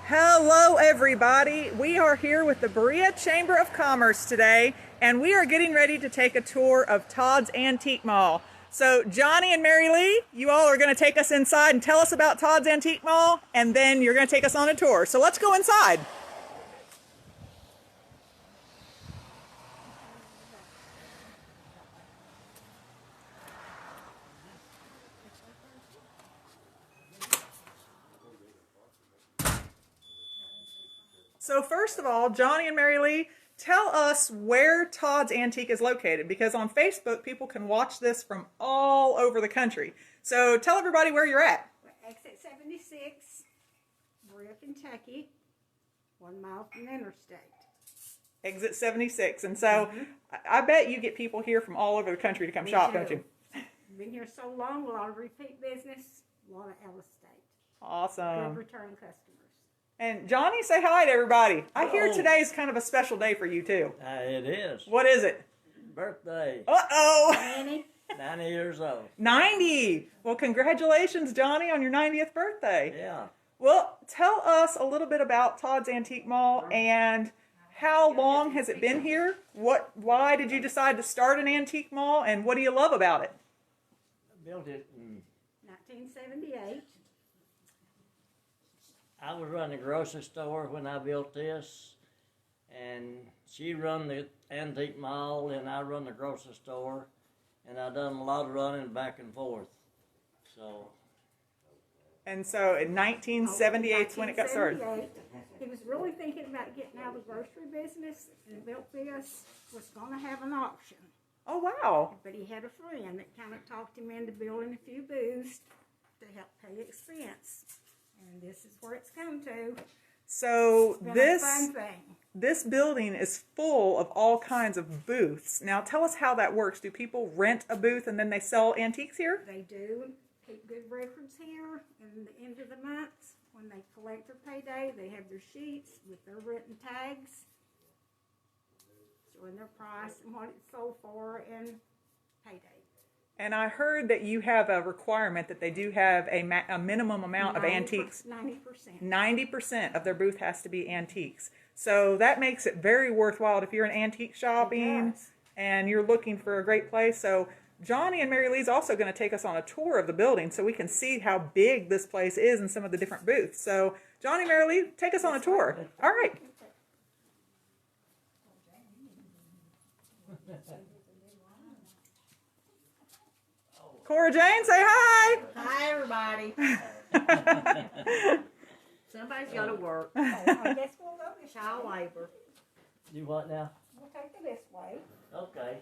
Hello everybody, we are here with the Berea Chamber of Commerce today and we are getting ready to take a tour of Todd's Antique Mall. So Johnny and Mary Lee, you all are going to take us inside and tell us about Todd's Antique Mall, and then you're going to take us on a tour. So let's go inside. So first of all, Johnny and Mary Lee, tell us where Todd's Antique is located, because on Facebook people can watch this from all over the country. So tell everybody where you're at. Exit 76, Berea, Kentucky, 1 mile from the interstate. Exit 76. And so I bet you get people here from all over the country to come shop, don't you? Been here so long, a lot of repeat business, a lot of out-of-state. Awesome. Good return customers. And Johnny, say hi to everybody. I hear today's kind of a special day for you too. It is. What is it? Birthday. Uh-oh. 90 years old. 90. Well, congratulations, Johnny, on your 90th birthday. Yeah. Well, tell us a little bit about Todd's Antique Mall and how long has it been here? Why did you decide to start an antique mall, and what do you love about it? I built it in 1978. I was running a grocery store when I built this, and she run the antique mall, and I run the grocery store, and I done a lot of running back and forth. So. And so in 1978 is when it got started. He was really thinking about getting out of the grocery business, and built this, was going to have an auction. Oh, wow. But he had a friend that kind of talked him into building a few booths to help pay expense. And this is where it's come to. So this building is full of all kinds of booths. Now tell us how that works. Do people rent a booth and then they sell antiques here? They do. Keep good records here. And the end of the month, when they collect their payday, they have their sheets with their written tags, showing their price and what it sold for and payday. And I heard that you have a requirement that they do have a minimum amount of antiques. 90%. 90% of their booth has to be antiques. So that makes it very worthwhile if you're in antique shopping and you're looking for a great place. So Johnny and Mary Lee's also going to take us on a tour of the building so we can see how big this place is and some of the different booths. So Johnny, Mary Lee, take us on a tour. All right. Cora Jane, say hi. Hi, everybody. Somebody's got to work. I guess we'll go this Child labor. You what now? We'll take it this way. Okay.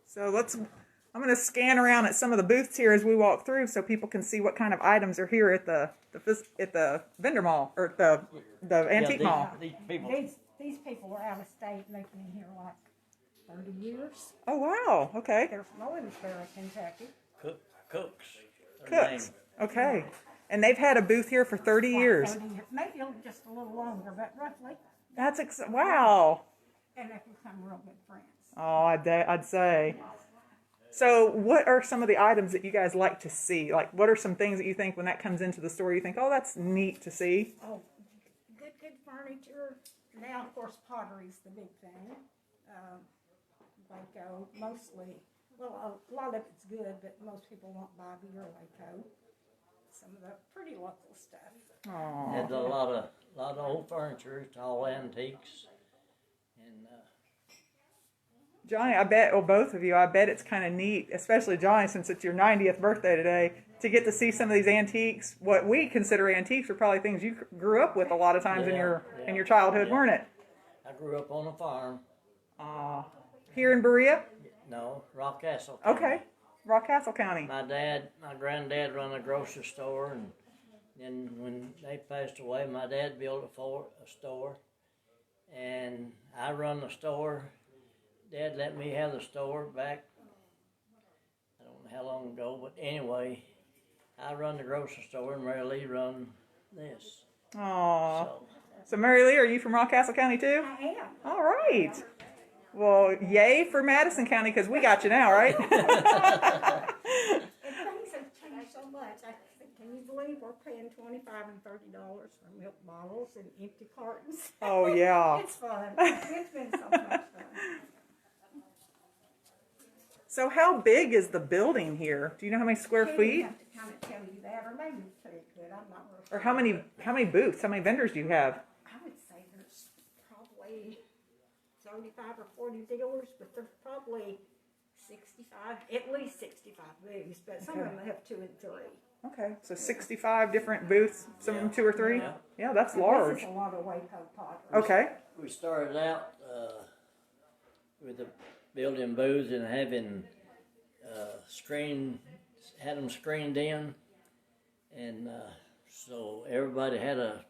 So I'm going to scan around at some of the booths here as we walk through so people can see what kind of items are here at the vendor mall, or the antique mall. These people. These people are out of state, and they've been here like 30 years. Oh, wow. Okay. They're from Owensboro, Kentucky. Cooks. Cooks. Okay. And they've had a booth here for 30 years. 30 years. Maybe just a little longer, but roughly. That's wow. And they've become real good friends. Oh, I'd say. So what are some of the items that you guys like to see? Like, what are some things that you think when that comes into the store, you think, oh, that's neat to see? Oh, good furniture. Now, of course, pottery's the big thing. Waco, mostly. Well, a lot of it's good, but most people won't buy beer Waco. Some of the pretty local stuff. Aww. Had a lot of old furniture. It's all antiques. And Johnny, I bet, well, both of you, I bet it's kind of neat, especially Johnny, since it's your 90th birthday today, to get to see some of these antiques. What we consider antiques are probably things you grew up with a lot of times in your childhood, weren't it? I grew up on a farm. Here in Berea? No, Rock Castle. Okay, Rock Castle County. My granddad run a grocery store, and then when they passed away, my dad built a store, and I run the store. Dad let me have the store back, I don't know how long ago, but anyway, I run the grocery store, and Mary Lee run this. Aww. So Mary Lee, are you from Rock Castle County too? I am. All right. Well, yay for Madison County, because we got you now, right? And things have changed so much. I think Can you believe we're paying $25 and $30 for milk bottles and empty cartons? Oh, yeah. It's fun. It's been so much fun. So how big is the building here? Do you know how many square Katie feet? have to kind of tell you that, or maybe too, but I'm not real Or sure. how many booths? How many vendors do you have? I would say there's probably 35 or 40 dealers, but there's probably 65, at least 65 booths, but some of them have 2 and 3. Okay, so 65 different booths, some of them 2 or 3? Yeah. Yeah, that's This large. is a lot of Waco potters. Okay. We started out with the building booths and having had them screened in, and so everybody had to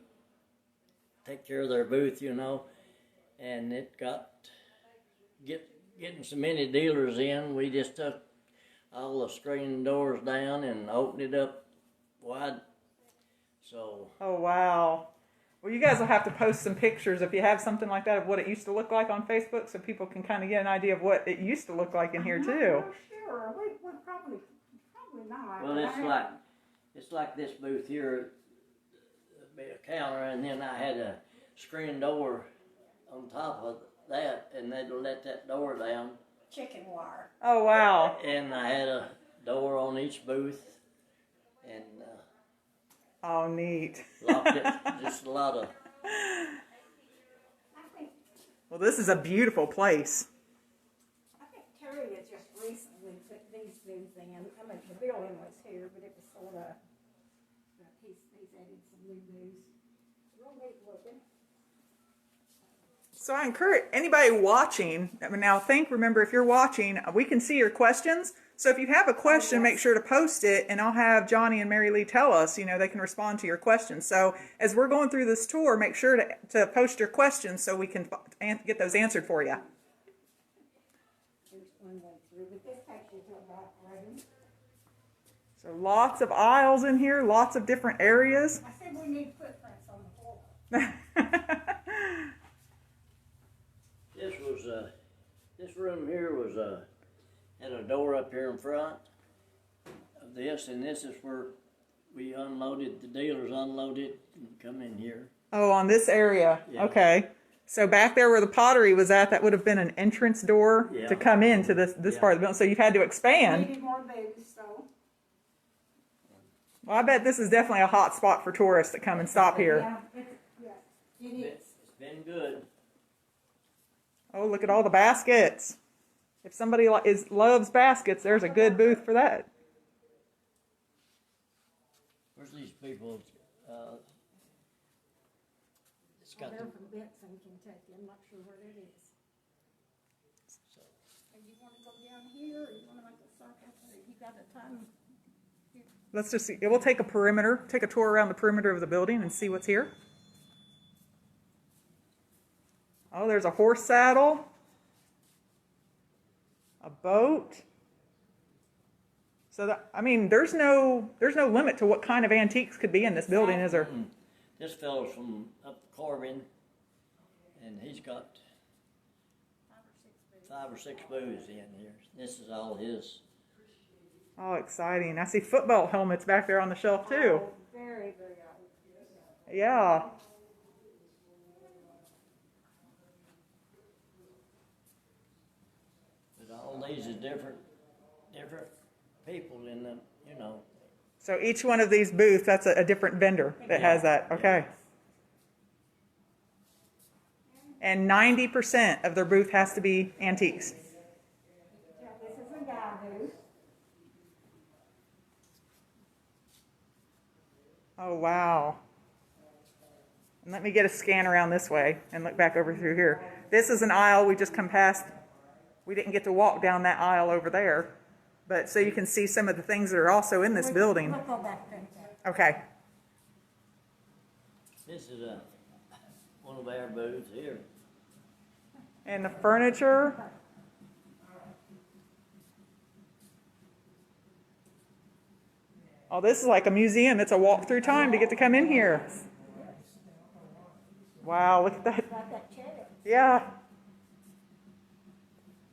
take care of their booth, you know, and it got getting so many dealers in. We just took all the screen doors down and opened it up wide. So Oh, wow. Well, you guys will have to post some pictures if you have something like that of what it used to look like on Facebook so people can kind of get an idea of what it used to look like in here, I'm too. not real sure. We probably not. well, it's like this booth here, be a counter, and then I had a screen door on top of that, and they'd let that door down, Chicken wire. Oh, wow. and I had a door on each booth, and Oh, neat. locked it. Just a lot of. I think Well, this is a beautiful place. Terry has just recently put these booths in. I mean, the building was here, but it was sort of, he's added some new booths. Real neat looking. So I encourage anybody watching, now remember, if you're watching, we can see your questions. So if you have a question, make sure to post it, and I'll have Johnny and Mary Lee tell us, they can respond to your questions. So as we're going through this tour, make sure to post your questions so we can get those answered for you. There's one way through, but this takes you to about 11. So lots of aisles in here, lots of different areas. I said we need footprints on the floor. This room here was had a door up here in front of this, and this is where we unloaded. The dealers unloaded and come in here. Oh, on this area. Yeah. Okay. So back there where the pottery was at, that would have been an entrance door Yeah. to come into this Yeah. part of the building. So you've had to expand. Needed more booths, so. Well, I bet this is definitely a hot spot for tourists that come and stop here. Yeah, it is. It's been good. Oh, look at all the baskets. If somebody loves baskets, there's a good booth for that. Where's these people? It's got They're the, from Benson, Kentucky. I'm not sure where it is. so, And you want to go down here, or you want to make a circle? Or you got a time? Let's just see. We'll take a tour around the perimeter of the building and see what's here. Oh, there's a horse saddle. A boat. So there's no limit to what kind of antiques could be in this building, is there? this fellow's from up Corbin, and he's got 5 or 6 booths in here. This is all his. Oh, exciting. I see football helmets back there on the shelf, too. Oh, very, very old. Yeah. But all these is different people in them, So each one of these booths, that's a different vendor that has that. Okay. And 90% of their booth has to be antiques. Yeah, this is a guy booth. Oh, wow. And let me get a scan around this way and look back over through here. This is an aisle we just come past. We didn't get to walk down that aisle over there. But so you can see some of the things that are also in this building. We'll go back there. Okay. This is one of our booths here. And the furniture. Oh, this is like a museum. It's a walk-through time to get to come in here. Wow, look at that. Like that chair. Yeah.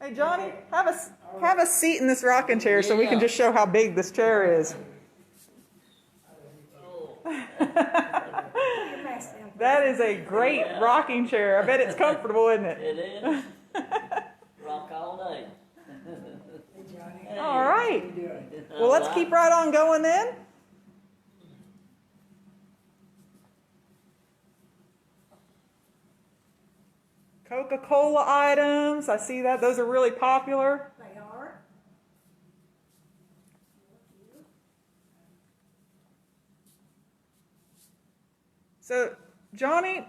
Hey, Johnny, have a seat in this rocking chair so we can just show how big this chair is. You messed them. That is a great rocking chair. I bet it's comfortable, isn't it? It is. Rock all day. All right. Well, let's keep right on going then. Coca-Cola items. I see that. Those are really popular. They are. So, Johnny,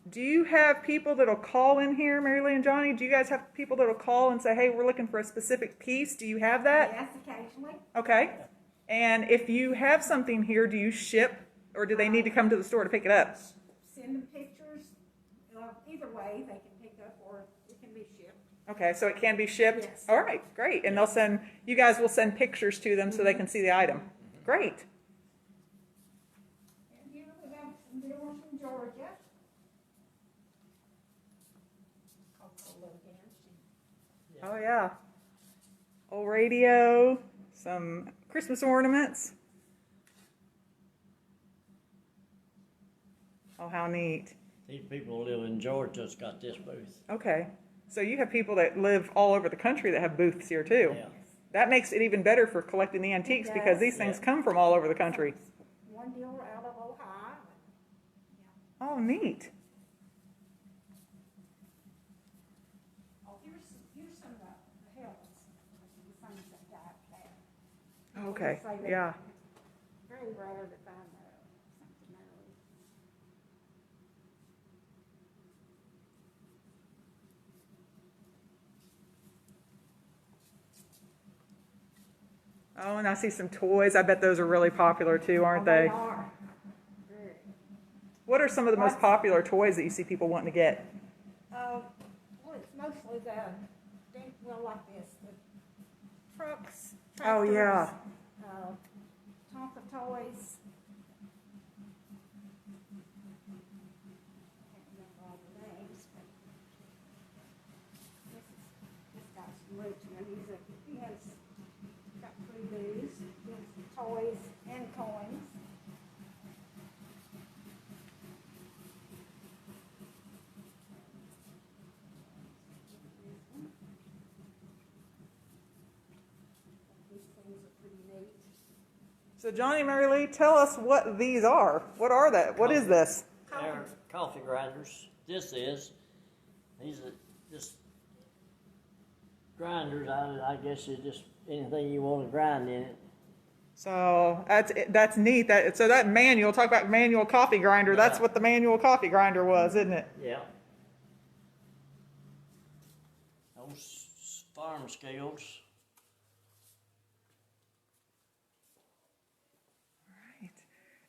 do you have people that'll call in here, Mary Lee and Johnny? Do you guys have people that'll call and say, hey, we're looking for a specific piece? Do you have that? Yes, occasionally. Okay. And if you have something here, do you ship or do they need to come to the store to pick it up? Send them pictures. Either way, they can pick up or it can be shipped. Okay, so it can be shipped? Yes. All right, great. And they'll send, you guys will send pictures to them so they can see the item. Great. And here we have some deer ones from Georgia. Coca-Cola again. Oh, yeah. Old radio, some Christmas ornaments. Oh, how neat. These people who live in Georgia has got this booth. Okay. So you have people that live all over the country that have booths here too. Yeah. That makes it even better for collecting the antiques because these things come from all over the country. One dealer out of Ohio. Oh, neat. Oh, here's some of the helmets. The things that got that. Okay, Say that yeah. Very rare to find something there. Oh, and I see some toys. I bet those are really popular too, aren't Oh, they? are. Very. What are some of the most popular toys that you see people wanting to get? Well, it's mostly like this, the trucks, Oh, yeah. tractors, Tonka toys. Can't remember all the names, but this got some Richmond. He has got 3 booths, toys and coins. These things are pretty neat. So Johnny, Mary Lee, tell us what these are. What are that? What is this? They're coffee grinders. These are just grinders. I guess it's just anything you want to grind in it. So that's neat. So that manual, talk about manual coffee grinder. That's Yeah. what the manual coffee grinder was, isn't it? Yeah. Those farm scales. Right.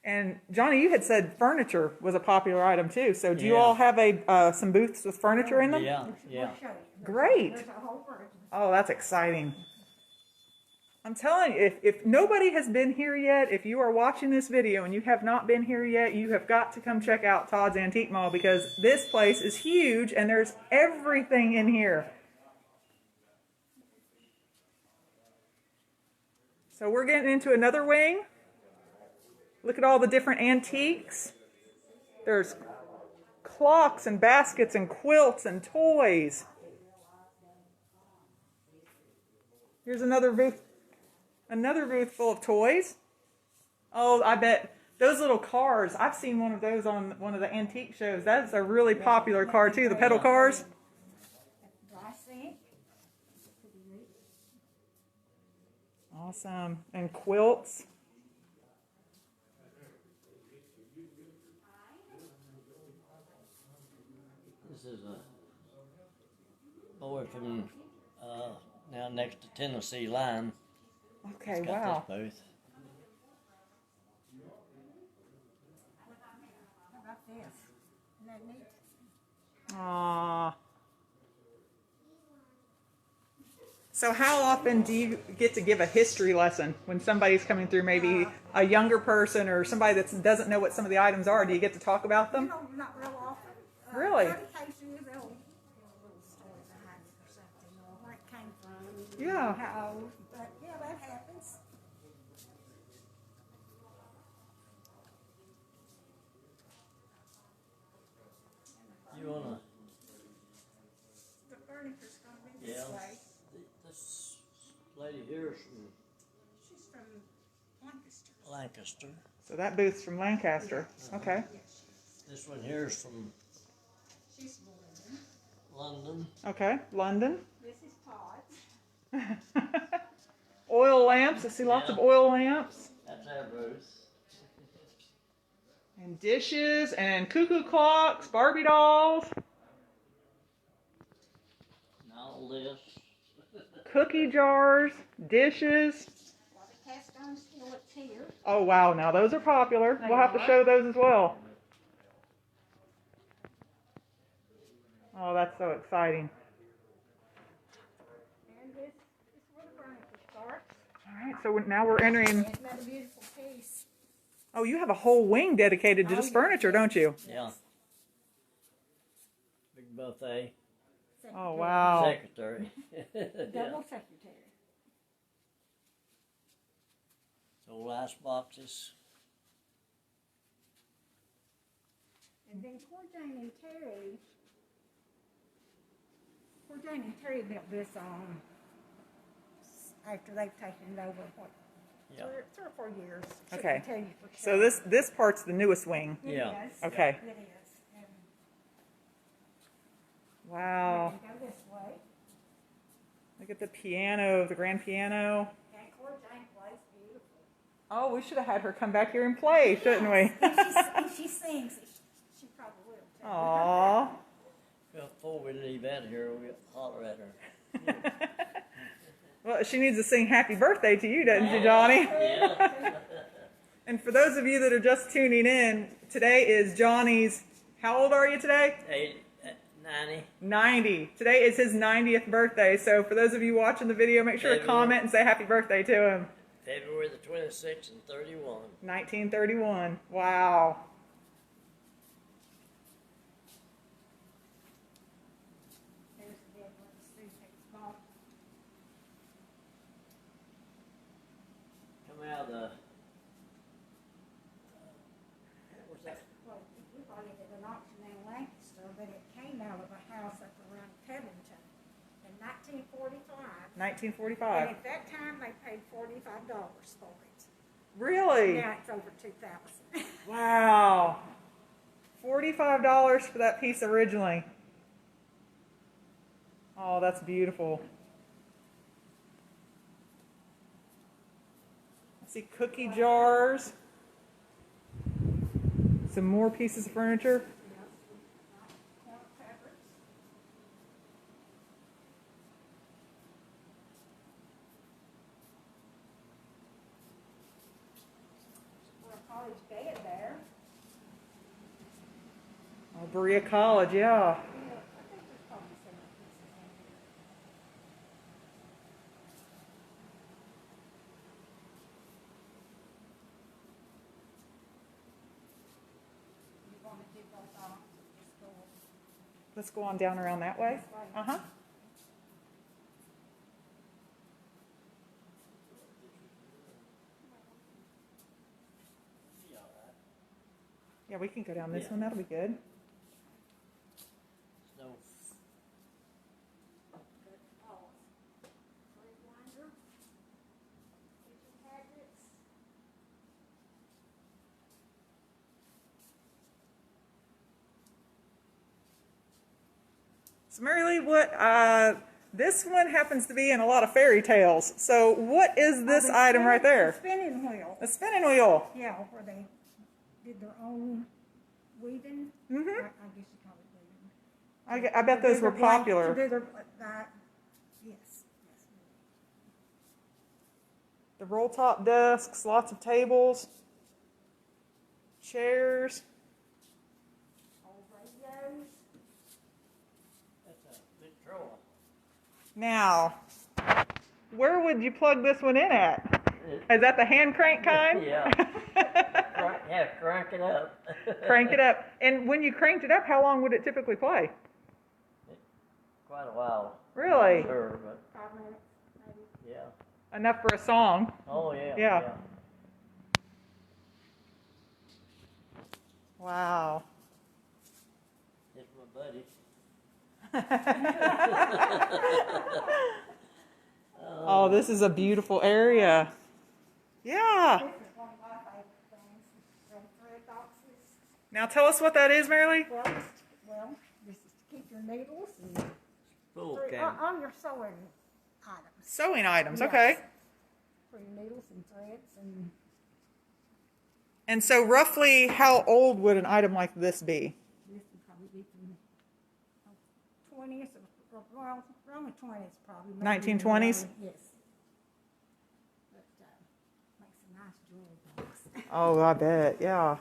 And Johnny, you had said furniture was a popular item too. So do you Yeah. all have some booths with furniture in them? Yeah, We'll yeah. show you. Great. There's a whole version. Oh, that's exciting. I'm telling you, if nobody has been here yet, if you are watching this video and you have not been here yet, you have got to come check out Todd's Antique Mall because this place is huge and there's everything in here. So we're getting into another wing. Look at all the different antiques. There's clocks and baskets and quilts and toys. Here's another booth full of toys. Oh, I bet those little cars, I've seen one of those on one of the antique shows. That's a really popular car too, the pedal cars. Dry sink. Pretty neat. Awesome. And quilts. This is a boy from now next to Tennessee line. Okay, Got wow. this booth. How about this? Isn't that neat? Aww. So how often do you get to give a history lesson when somebody's coming through, maybe a younger person or somebody that doesn't know what some of the items are? Do you get to talk about them? Not real often. Really? On occasion, they'll tell a little story behind it or something, or where it came from. Yeah. How old. But yeah, that happens. Lancaster. So that booth's from Lancaster. Okay. This one here is from She's London. London. Okay. London. This is Todd. Oil lamps. I see lots of oil lamps. That's our booth. And dishes and cuckoo clocks, Barbie dolls, And all this. cookie jars, dishes. A lot of cast iron skillets here. Oh wow, now those are popular. We'll have to show those as well. Oh, that's so exciting. And this is where the furniture starts. All right, so now we're entering. Isn't that a beautiful piece? Oh, you have a whole wing dedicated to just furniture, don't you? Yeah. Big buffet. Oh wow. Secretary. Yeah. Double secretary. Old ice boxes. And then poor Jane and Terry built this on after they've taken it over, what, Yeah. three or 4 years. Okay. Couldn't tell you for So sure. this part's the newest wing. It Yeah. is. Okay. It is. And Wow. we can go this way. Look at the piano, the grand piano. And poor Jane plays beautiful. Oh, we should have had her come back here and play, shouldn't we? If she sings, she probably will too. Aww. Before we leave out of here, we holler at her. Well, she needs to sing happy birthday to you, doesn't she, Johnny? Yeah. And for those of you that are just tuning in, today is Johnny's, how old are you today? 90. 90. Today is his 90th birthday, so for those of you watching the video, make sure to comment and say happy birthday to him. February the 26th and 31. 1931. Wow. There's the bed where the suitcase bought. Come out of the. What was that? Well, we bought it at an auction in Lancaster, but it came out of a house up around Covington in 1945. 1945. And at that time, they paid $45 for it. Really? Now it's over $2,000. Wow. $45 for that piece originally. Oh, that's beautiful. I see cookie jars. Some more pieces of furniture. Corner cupboards. For a college bed there. Oh, Berea College, yeah. Yeah, I think there's probably several pieces in here. You want to do both arms of this door? Let's go on down around that way. This way. Uh-huh. Yeah, we can go down this Yeah. one. That'll be good. No. Good walls. Fridge winder. Kitchen cabinets. So Mary Lee, this one happens to be in a lot of fairy tales. So what is this item right The there? spinning wheel. A spinning wheel. Yeah, where they did their own weaving. Mhm. I guess you call it weaving. I bet those were To do their popular. yes. The roll top desks, lots of tables, chairs. Old radios. That's a big drawer. Now, where would you plug this one in at? Is that the hand crank kind? Yeah. Crank it up. Crank it up. And when you cranked it up, how long would it typically play? Quite a while. Really? Sure, but 5 minutes, maybe. yeah. Enough for a song. Oh yeah. Yeah. Wow. It's my buddy. Oh, this is a beautiful area. Yeah. This is one of my favorites. Now tell us what that is, Mary Lee. This is to keep your needles and Full for, cam. on your sewing items. Sewing items, Yes. okay. For your needles and threads and And so roughly how old would an item like this be? this would probably be from 20s or well, around the 20s probably. maybe 1920s? even early, yes. But makes a nice jewelry box. Oh, I bet, yeah.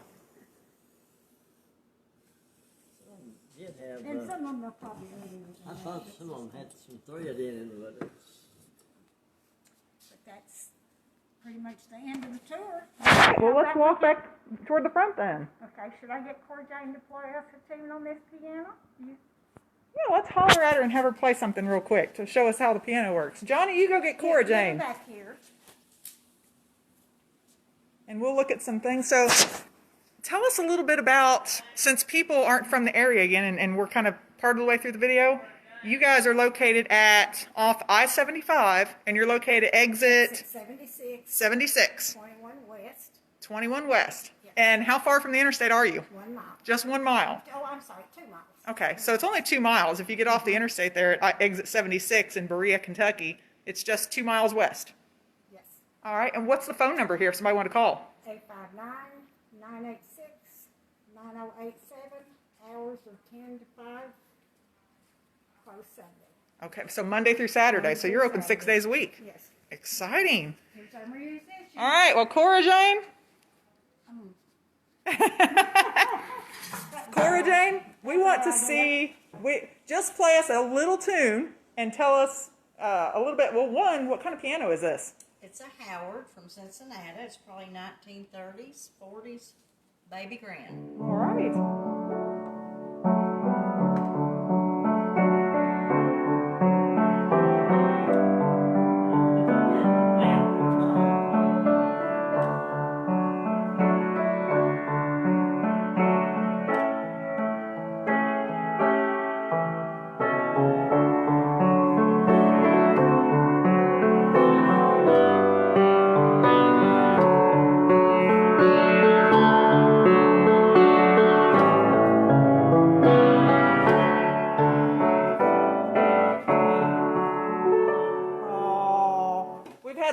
Did have, And some of them are probably older I than thought that. some of them had some thread in it, but it's, But that's pretty much the end of the tour. Well, let's walk back toward the front then. Okay, should I get Cora Jane to play us a tune on this piano? Yeah, let's holler at her and have her play something real quick to show us how the piano works. Johnny, you go get Cora Yeah, Jane. back here. And we'll look at some things. So tell us a little bit about, since people aren't from the area again, and we're kind of part of the way through the video, you guys are located at off I-75, and you're located exit 76, 76, 21 West, 21 West. Yes. And how far from the interstate are you? 1 mile. Just 1 mile. Oh, I'm sorry, 2 miles. Okay, so it's only 2 miles. If you get off the interstate there at exit 76 in Berea, Kentucky, it's just 2 miles west. Yes. All right, and what's the phone number here if somebody want to call? 859-986-9087. Hours are 10 to 5. Close Sunday. Okay, so Monday through Saturday, so you're open 6 days a week. Yes. Exciting. Here's our musician. All right, well, Cora Jane. Cora Jane, we want to see, just play us a little tune and tell us a little bit, well, one, what kind of piano is this? It's a Howard from Cincinnati. It's probably 1930s, 40s, baby grand. All right.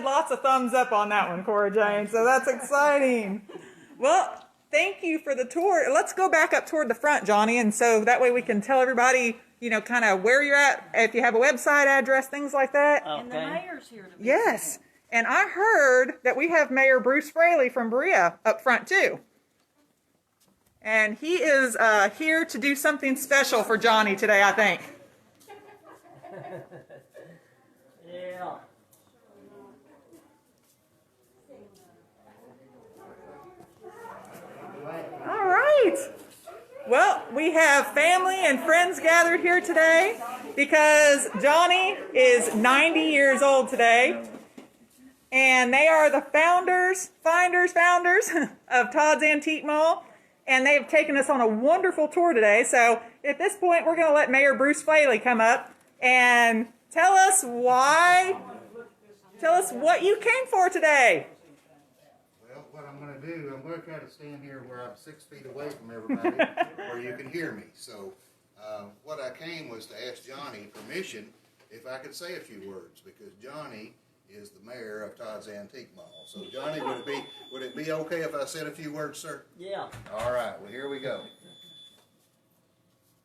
Lots of thumbs up on that one, Cora Jane, so that's exciting. Well, thank you for the tour. Let's go back up toward the front, Johnny, and so that way we can tell everybody, you know, kind of where you're at, if you have a website address, things like that. And the okay. mayor's here to visit. Yes, and I heard that we have Mayor Bruce Fraley from Berea up front, too. And he is here to do something special for Johnny today, I think. Yeah. All right. Well, we have family and friends gathered here today because Johnny is 90 years old today. And they are the founders of Todd's Antique Mall. And they have taken us on a wonderful tour today. So at this point, we're going to let Mayor Bruce Fraley come up and tell us what you came for today. Well, what I'm going to do, I'm going to try to stand here where I'm 6 feet away from everybody, where you can hear me. So what I came was to ask Johnny permission if I could say a few words, because Johnny is the mayor of Todd's Antique Mall. So Johnny, would it be okay if I said a few words, sir? Yeah. All right, well, here we go.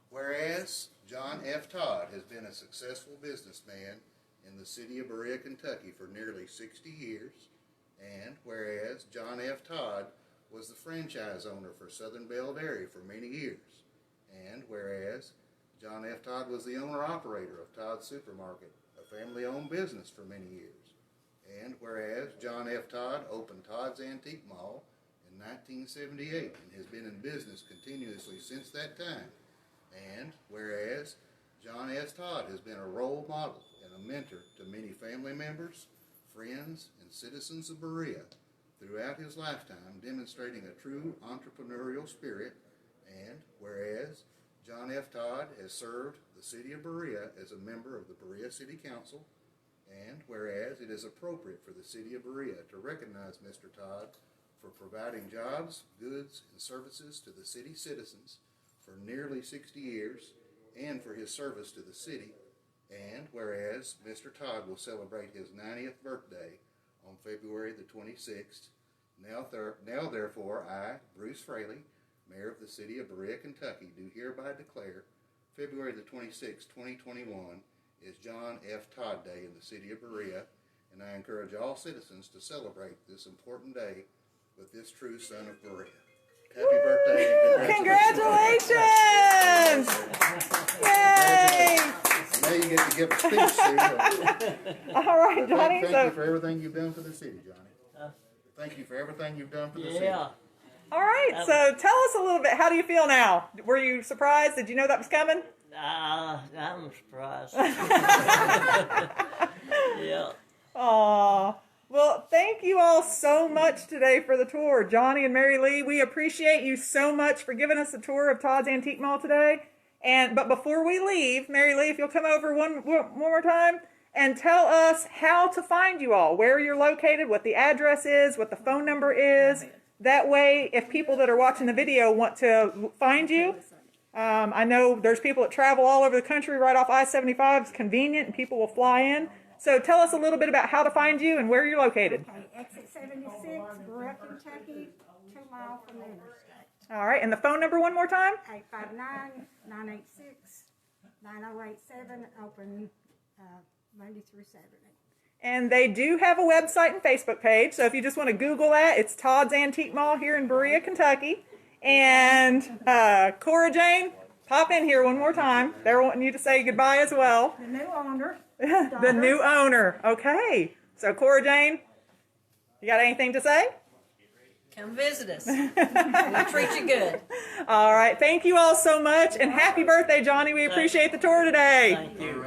Whereas John F. Todd has been a successful businessman in the city of Berea, Kentucky for nearly 60 years, and whereas John F. Todd was the franchise owner for Southern Belle Dairy for many years, and whereas John F. Todd was the owner-operator of Todd's Supermarket, a family-owned business for many years, and whereas John F. Todd opened Todd's Antique Mall in 1978 and has been in business continuously since that time, and whereas John S. Todd has been a role model and a mentor to many family members, friends, and citizens of Berea throughout his lifetime, demonstrating a true entrepreneurial spirit, and whereas John F. Todd has served the city of Berea as a member of the Berea City Council, and whereas it is appropriate for the city of Berea to recognize Mr. Todd for providing jobs, goods, and services to the city citizens for nearly 60 years and for his service to the city. And whereas Mr. Todd will celebrate his 90th birthday on February the 26th, now therefore I, Bruce Fraley, Mayor of the City of Berea, Kentucky, do hereby declare February the 26th, 2021 is John F. Todd Day in the City of Berea, and I encourage all citizens to celebrate this important day with this true son of Berea. Happy birthday and Congratulations! Yay! Now you get to give a speech soon. All right, Johnny. Thank you for everything you've done for the city, Johnny. Thank you for everything you've done for the city. Yeah. All right, so tell us a little bit. How do you feel now? Were you surprised? Did you know that was coming? I'm surprised. Yeah. Aw. Well, thank you all so much today for the tour. Johnny and Mary Lee, we appreciate you so much for giving us a tour of Todd's Antique Mall today. But before we leave, Mary Lee, if you'll come over one more time and tell us how to find you all, where you're located, what the address is, what the phone number is. That way, if people that are watching the video want to find you, I know there's people that travel all over the country right off I-75. It's convenient and people will fly in. So tell us a little bit about how to find you and where you're located. Okay, exit 76, Berea, Kentucky, 2 miles from the interstate. All right, and the phone number one more time? 859-986-9087, open Monday through Saturday. And they do have a website and Facebook page, so if you just want to Google that, it's Todd's Antique Mall here in Berea, Kentucky. And Cora Jane, pop in here one more time. They're wanting you to say goodbye as well. The new owner. The new owner. Okay. So Cora Jane, you got anything to say? Come visit us. We'll treat you good. All right. Thank you all so much, and happy birthday, Johnny. We appreciate the tour today. Thank you.